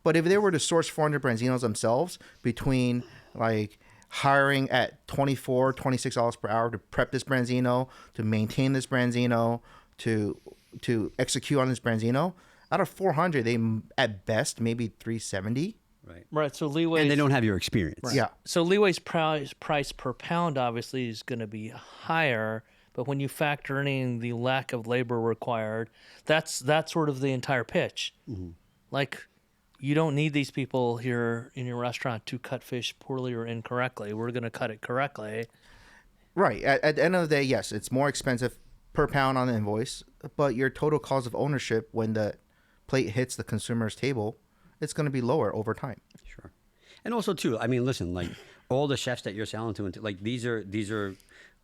Speaker 1: But if they were to source 400 branzinos themselves, between like hiring at $24, $26 per hour to prep this branzino, to maintain this branzino, to execute on this branzino, out of 400, they at best maybe 370.
Speaker 3: Right. So Liwei.
Speaker 2: And they don't have your experience.
Speaker 1: Yeah.
Speaker 3: So Liwei's price per pound obviously is going to be higher, but when you factor in the lack of labor required, that's sort of the entire pitch. Like, you don't need these people here in your restaurant to cut fish poorly or incorrectly. We're going to cut it correctly.
Speaker 1: Right. At the end of the day, yes, it's more expensive per pound on the invoice, but your total cost of ownership when the plate hits the consumer's table, it's going to be lower over time.
Speaker 2: Sure. And also too, I mean, listen, like all the chefs that you're selling to, like these are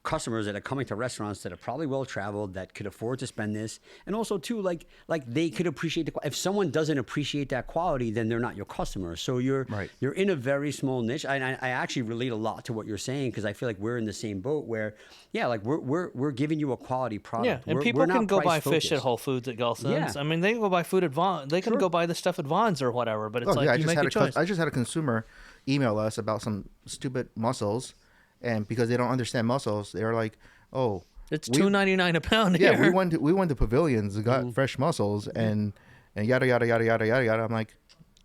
Speaker 2: customers that are coming to restaurants that are probably well traveled, that could afford to spend this, and also too, like they could appreciate if someone doesn't appreciate that quality, then they're not your customer. So you're in a very small niche. I actually relate a lot to what you're saying, because I feel like we're in the same boat where, yeah, like we're giving you a quality product.
Speaker 3: Yeah, and
Speaker 2: we're
Speaker 3: people
Speaker 2: not
Speaker 3: can go buy
Speaker 2: price-focused.
Speaker 3: fish at Whole Foods, at Gelson's.
Speaker 2: Yeah.
Speaker 3: I mean, they can go buy food at Vons. They can go buy the stuff at Vons or whatever. But it's like you make a choice.
Speaker 1: I just had a consumer email us about some stupid mussels, and because they don't understand mussels, they're like, "Oh,
Speaker 3: It's $2.99 a pound here.
Speaker 1: yeah, we went to Pavilions and got fresh mussels and yada yada yada yada yada yada." I'm like,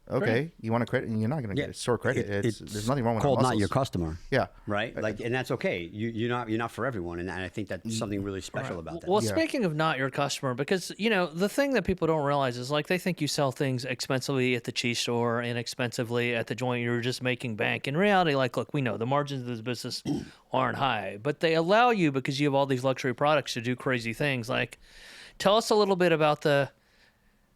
Speaker 1: okay, you want a credit, and you're not going to get a store credit. There's nothing wrong with
Speaker 2: called
Speaker 1: mussels.
Speaker 2: not your customer.
Speaker 1: Yeah,
Speaker 2: Right, like, and that's okay. You're not for everyone, and I think that's something really special about that.
Speaker 3: Well, speaking of not your customer, because, the thing that people don't realize is, like, they think you sell things expensively at the cheese store, inexpensively at the joint, you're just making bank. In reality, like, look, we know the margins of this business aren't high, but they allow you, because you have all these luxury products, to do crazy things. Like, tell us a little bit about the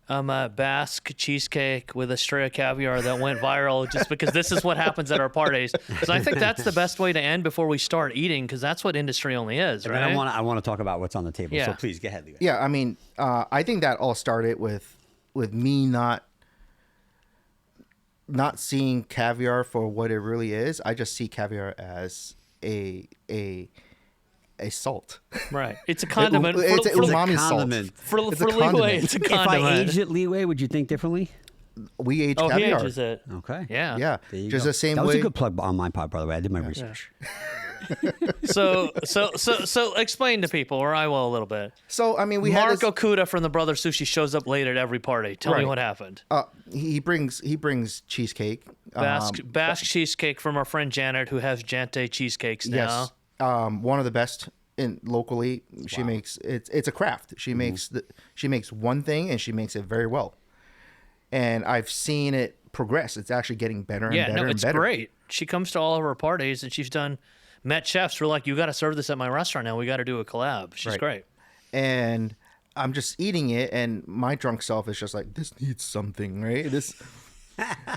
Speaker 3: Basque cheesecake with a stray of caviar that went viral, just because this is what happens at our parties. So I think that's the best way to end before we start eating, because that's what industry only is, right?
Speaker 2: And I want to talk about what's on the table.
Speaker 3: Yeah.
Speaker 2: So please go ahead, Liwei.
Speaker 1: yeah. I mean, I think that all started with me not seeing caviar for what it really is. I just see caviar as a salt.
Speaker 3: Right. It's a condiment.
Speaker 1: It's
Speaker 3: for
Speaker 1: umami salt.
Speaker 2: condiment.
Speaker 3: For
Speaker 1: It's a
Speaker 3: Liwei,
Speaker 1: condiment.
Speaker 3: it's a
Speaker 2: If I
Speaker 3: condiment.
Speaker 2: aged it, Liwei, would you think differently?
Speaker 1: We age
Speaker 3: Oh, he
Speaker 1: caviar.
Speaker 3: ages it.
Speaker 2: Okay.
Speaker 3: Yeah.
Speaker 1: Yeah,
Speaker 2: There you
Speaker 1: just
Speaker 2: go.
Speaker 1: the same
Speaker 2: That was
Speaker 1: way.
Speaker 2: a good plug on my part, by the way. I did my research.
Speaker 3: So explain to people, or I will a little bit.
Speaker 1: So I mean, we had
Speaker 3: Mark
Speaker 1: this,
Speaker 3: Okuda from the Brother Sushi shows up late at every party. Tell me
Speaker 1: Right.
Speaker 3: what happened.
Speaker 1: he brings cheesecake.
Speaker 3: Basque cheesecake from our friend Janet, who has Jante cheesecakes now.
Speaker 1: Yes. One of the best locally. She makes it's a craft. She makes one thing and she makes it very well. And I've seen it progress. It's actually getting better and
Speaker 3: Yeah,
Speaker 1: better
Speaker 3: no,
Speaker 1: and
Speaker 3: it's
Speaker 1: better.
Speaker 3: great. She comes to all of our parties, and she's met chefs who are like, you got to serve this at my restaurant now. We got to do a collab. She's
Speaker 1: Right.
Speaker 3: great.
Speaker 1: And I'm just eating it, and my drunk self is just like, this needs something, right?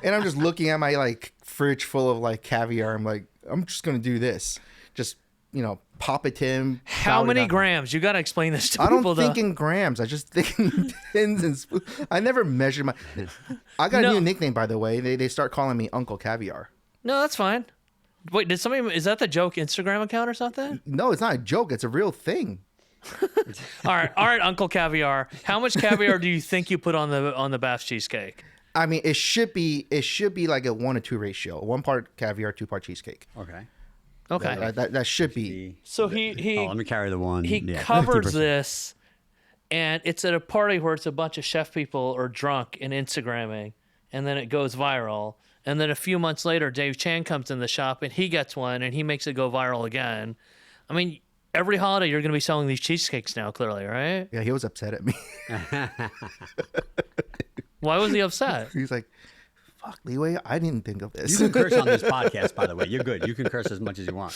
Speaker 1: And I'm just looking at my like fridge full of like caviar. I'm like, I'm just gonna do this. Just pop it in.
Speaker 3: How
Speaker 1: pound it
Speaker 3: many
Speaker 1: up.
Speaker 3: grams? You got to explain this to
Speaker 1: I
Speaker 3: people.
Speaker 1: don't think in grams. I just think in tins and spoons. I never measure my. I got a new nickname, by the way. They start calling me Uncle Caviar.
Speaker 3: No, that's fine. Wait, did somebody? Is that the joke Instagram account or something?
Speaker 1: No, it's not a joke. It's a real thing.
Speaker 3: All right, Uncle Caviar. How much caviar do you think you put on the Bath cheesecake?
Speaker 1: I mean, it should be like a 1-to-2 ratio. 1 part caviar, 2 part cheesecake.
Speaker 2: Okay.
Speaker 3: Okay.
Speaker 1: That should be.
Speaker 3: So he
Speaker 2: let me carry the one.
Speaker 3: he
Speaker 2: Yeah,
Speaker 3: covers
Speaker 2: 50%.
Speaker 3: this, and it's at a party where it's a bunch of chef people are drunk and Instagramming, and then it goes viral. And then a few months later, Dave Chang comes in the shop and he gets one and he makes it go viral again. I mean, every holiday you're going to be selling these cheesecakes now, clearly, right?
Speaker 1: Yeah, he was upset at me.
Speaker 3: Why was he upset?
Speaker 1: He's like, "Fuck, Liwei, I didn't think of this."
Speaker 2: You can curse on this podcast, by the way. You're good. You can curse as much as you want.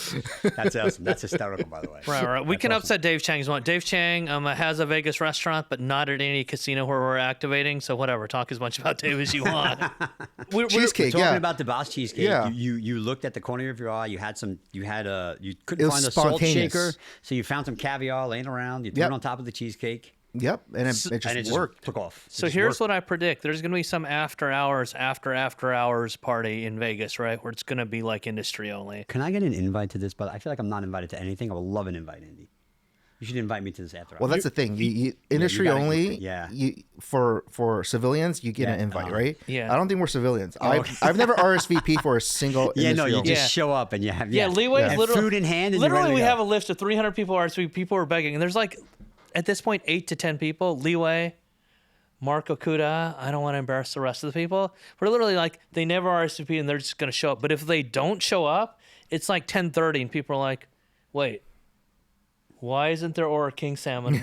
Speaker 2: That's awesome. That's hysterical, by the way.
Speaker 3: Right. We
Speaker 2: That's
Speaker 3: can
Speaker 2: awesome.
Speaker 3: upset Dave Chang's one. Dave Chang has a Vegas restaurant, but not at any casino where we're activating. So whatever, talk as much about Dave as you want.
Speaker 1: Cheesecake,
Speaker 2: Talking
Speaker 1: yeah.
Speaker 2: about the Boss cheesecake,
Speaker 1: Yeah.
Speaker 2: you looked at the corner of your eye. You couldn't
Speaker 1: It was
Speaker 2: find a salt
Speaker 1: spontaneous.
Speaker 2: shaker, so you found some caviar laying around. You threw
Speaker 1: Yep.
Speaker 2: it on top of the cheesecake,
Speaker 1: Yep, and it
Speaker 2: and
Speaker 1: just
Speaker 2: it just
Speaker 1: worked.
Speaker 2: took off.
Speaker 3: So here's what I predict. There's going to be some after hours party in Vegas, right? Where it's going to be like industry only.
Speaker 2: Can I get an invite to this? But I feel like I'm not invited to anything. I would love an invite, Andy. You should invite me to this after.
Speaker 1: Well, that's the thing. You industry
Speaker 2: gotta-
Speaker 1: only.
Speaker 2: yeah.
Speaker 1: You for civilians, you get an invite, right?
Speaker 3: Yeah.
Speaker 1: I don't think we're civilians. I've never RSVP for a single.
Speaker 2: yeah, no,
Speaker 1: industry
Speaker 2: you
Speaker 1: only.
Speaker 2: just
Speaker 3: Yeah.
Speaker 2: show up and you have
Speaker 3: Yeah, Liwei
Speaker 2: and
Speaker 3: literally
Speaker 2: food in hand. And you're
Speaker 3: literally,
Speaker 2: ready to
Speaker 3: we
Speaker 2: go.
Speaker 3: have a list of 300 people RSVP. People are begging, and there's like, at this point, 8 to 10 people. Liwei, Mark Okuda. I don't want to embarrass the rest of the people. We're literally like, they never RSVP, and they're just going to show up. But if they don't show up, it's like 10:30, and people are like, wait. Why isn't there Aura King salmon?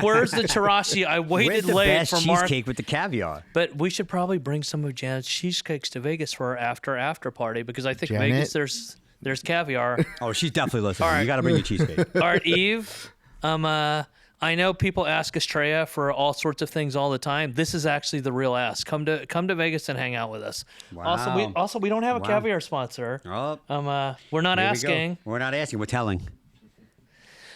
Speaker 3: Where's the chirashi? I
Speaker 2: Where's
Speaker 3: waited
Speaker 2: the
Speaker 3: late
Speaker 2: best
Speaker 3: for Mark.
Speaker 2: cheesecake with the caviar?
Speaker 3: But we should probably bring some of Janet's cheesecakes to Vegas for our after party because I think
Speaker 1: Janet?
Speaker 3: Vegas there's caviar.
Speaker 2: Oh, she's definitely listening.
Speaker 3: All right.
Speaker 2: You got to bring your cheesecake.
Speaker 3: All right, Eve. I know people ask Estrella for all sorts of things all the time. This is actually the real ask. Come to Vegas and hang out with us.
Speaker 2: Wow.
Speaker 3: Also we don't have a
Speaker 2: Wow.
Speaker 3: caviar sponsor.
Speaker 2: Oh,
Speaker 3: We're not
Speaker 2: here we go.
Speaker 3: asking.
Speaker 2: We're not asking. We're telling.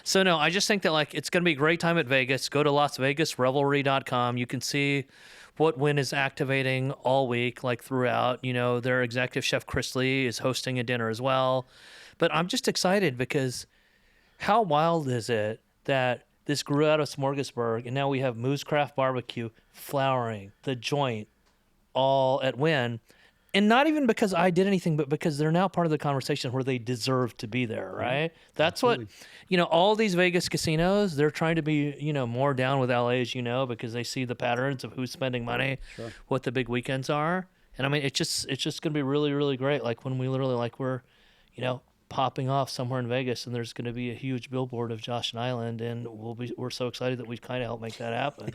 Speaker 3: So no, I just think that like it's going to be a great time at Vegas. Go to LasVegasRevelry.com. You can see what Wynn is activating all week, like throughout. You know, their executive chef Chris Lee is hosting a dinner as well. But I'm just excited because how wild is it that this grew out of Smorgasburg and now we have Moose Craft Barbecue, Flowering, The Joint, all at Wynn. And not even because I did anything, but because they're now part of the conversation where they deserve to be there, right? That's what, all these Vegas casinos, they're trying to be, more down with LA, as you know, because they see the patterns of who's spending money, what the big weekends are. And I mean, it's just going to be really, really great. Like when we literally, we're, popping off somewhere in Vegas and there's going to be a huge billboard of Josh and Island. And we're so excited that we kind of helped make that happen.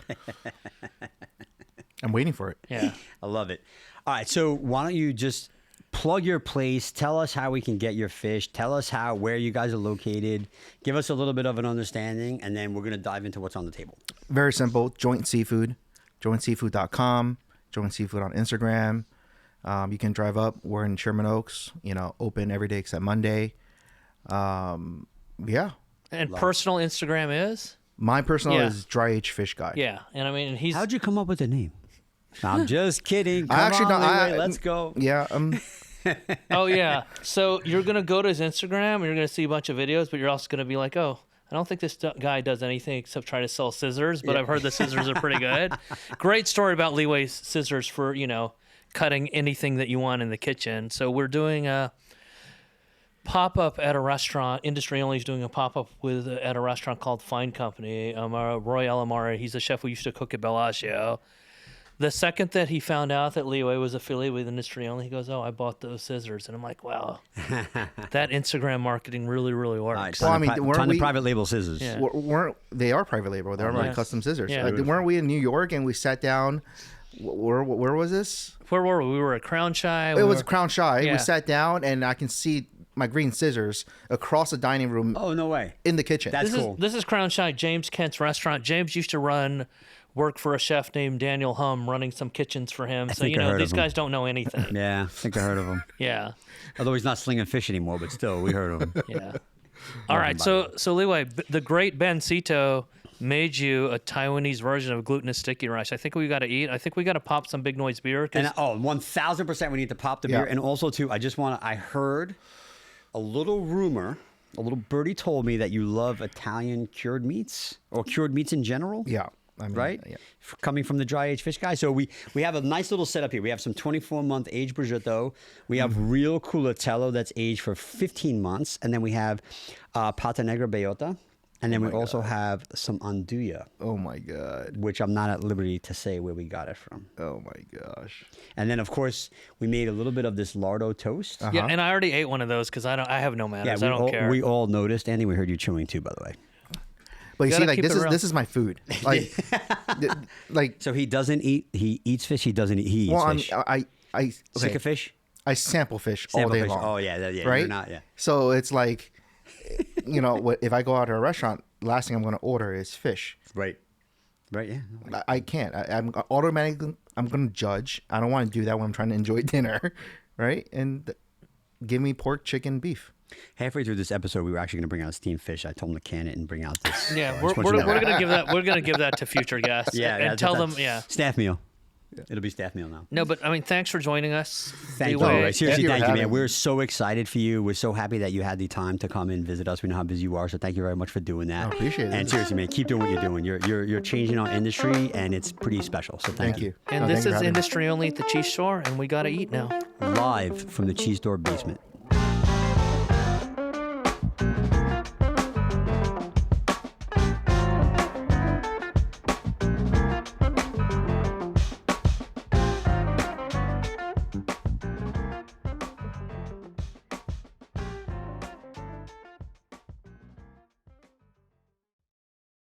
Speaker 1: I'm waiting for it.
Speaker 3: Yeah.
Speaker 2: I love it. All right, so why don't you just plug your place? Tell us how we can get your fish. Tell us where you guys are located. Give us a little bit of an understanding, and then we're going to dive into what's on the table.
Speaker 1: Very simple. Joint Seafood, jointseafood.com, Joint Seafood on Instagram. You can drive up. We're in Sherman Oaks. Open every day except Monday. Yeah.
Speaker 3: And personal Instagram is?
Speaker 1: My personal
Speaker 3: Yeah.
Speaker 1: is Dry Aged Fish Guy.
Speaker 3: Yeah. And I mean, he's.
Speaker 2: How'd you come up with the name? I'm just kidding. Come
Speaker 1: I actually
Speaker 2: on,
Speaker 1: don't.
Speaker 2: Liwei, let's go.
Speaker 1: Yeah.
Speaker 3: Oh yeah. So you're gonna go to his Instagram and you're gonna see a bunch of videos, but you're also gonna be like, oh, I don't think this guy does anything except try to sell scissors. But I've heard the scissors are pretty good. Great story about Liwei's scissors for cutting anything that you want in the kitchen. So we're doing a pop-up at a restaurant. Industry Only is doing a pop-up at a restaurant called Fine Company. Roy Alamari, he's a chef who used to cook at Bellagio. The second that he found out that Liwei was affiliated with Industry Only, he goes, oh, I bought those scissors. And I'm like, wow, that Instagram marketing really, really works.
Speaker 2: All right,
Speaker 1: Well, I mean,
Speaker 2: time
Speaker 1: weren't
Speaker 2: to
Speaker 1: we-
Speaker 2: private label scissors.
Speaker 3: Yeah.
Speaker 1: They are private label. They're like
Speaker 3: Yes.
Speaker 1: custom scissors.
Speaker 3: Yeah.
Speaker 1: Weren't we in New York and we sat down? Where was this?
Speaker 3: Where were we? We were at Crown Shy.
Speaker 1: It was Crown Shy.
Speaker 3: Yeah.
Speaker 1: We sat down and I can see my green scissors across the dining room
Speaker 2: Oh, no way.
Speaker 1: in the kitchen.
Speaker 2: That's cool.
Speaker 3: This is Crown Shy, James Kent's restaurant. James used to work for a chef named Daniel Hum, running some kitchens for him. So
Speaker 2: think I heard
Speaker 3: these
Speaker 2: of him.
Speaker 3: guys don't know anything.
Speaker 2: Yeah, I think I heard of him.
Speaker 3: Yeah,
Speaker 2: Although he's not slinging fish anymore, but still, we heard of him.
Speaker 3: yeah. All right, so Liwei, the great Ben Cito made you a Taiwanese version of glutinous sticky rice. I think we got to eat. I think we got to pop some Big Noise beer. 'Cause-
Speaker 2: And 1000% we need to pop the
Speaker 1: Yeah.
Speaker 2: beer. And also too, I heard a little rumor, a little birdie told me that you love Italian cured meats or cured meats in general.
Speaker 1: Yeah. I mean,
Speaker 2: Right?
Speaker 1: Yeah.
Speaker 2: Coming from the dry aged fish guy. So we have a nice little setup here. We have some 24-month aged prosciutto. We have real culatello that's aged for 15 months. And then we have pata negra bellota. And then we also have some andouille,
Speaker 1: Oh my god.
Speaker 2: which I'm not at liberty to say where we got it from.
Speaker 1: Oh my gosh.
Speaker 2: And then, of course, we made a little bit of this lardo toast.
Speaker 3: Yeah, and I already ate one of those because I have no manners. I don't care.
Speaker 2: we all noticed. Andy, we heard you chewing too, by the way.
Speaker 1: But you see,
Speaker 3: gotta
Speaker 1: like
Speaker 3: keep it real.
Speaker 1: this is my food. Like, like.
Speaker 2: So he doesn't eat. He eats fish. He doesn't eat. He eats
Speaker 1: Well,
Speaker 2: fish.
Speaker 1: I
Speaker 2: Sick
Speaker 1: okay.
Speaker 2: of fish.
Speaker 1: I sample fish all
Speaker 2: Sample
Speaker 1: day
Speaker 2: fish.
Speaker 1: long.
Speaker 2: Oh yeah, yeah.
Speaker 1: Right.
Speaker 2: You're not. Yeah.
Speaker 1: So it's like, if I go out to a restaurant, the last thing I'm going to order is fish.
Speaker 2: Right. Right. Yeah.
Speaker 1: I can't. I'm automatically. I'm going to judge. I don't want to do that when I'm trying to enjoy dinner, right? And give me pork, chicken, beef.
Speaker 2: Halfway through this episode, we were actually going to bring out steamed fish. I told him to can it and bring out this.
Speaker 3: Yeah,
Speaker 2: I
Speaker 3: we're
Speaker 2: just want you to know.
Speaker 3: gonna give that. We're gonna give that to future guests.
Speaker 2: Yeah,
Speaker 3: and
Speaker 2: yeah,
Speaker 3: tell
Speaker 2: that's-
Speaker 3: them. Yeah.
Speaker 2: Staff meal. It'll be staff meal now.
Speaker 3: No, but I mean, thanks for joining us.
Speaker 2: Thank you.
Speaker 3: Liwei.
Speaker 2: Seriously,
Speaker 1: you for
Speaker 2: thank you, man.
Speaker 1: having
Speaker 2: We're
Speaker 1: me.
Speaker 2: so excited for you. We're so happy that you had the time to come and visit us. We know how busy you are, so thank you very much for doing that.
Speaker 1: I appreciate it.
Speaker 2: And seriously, man, keep doing what you're doing. You're changing our industry, and it's pretty special. So thank
Speaker 1: Thank you.
Speaker 3: And
Speaker 1: No,
Speaker 3: this
Speaker 1: thank you for
Speaker 3: is
Speaker 1: having me.
Speaker 3: industry only at the cheese store, and we gotta eat now.
Speaker 2: Live from the cheese door basement.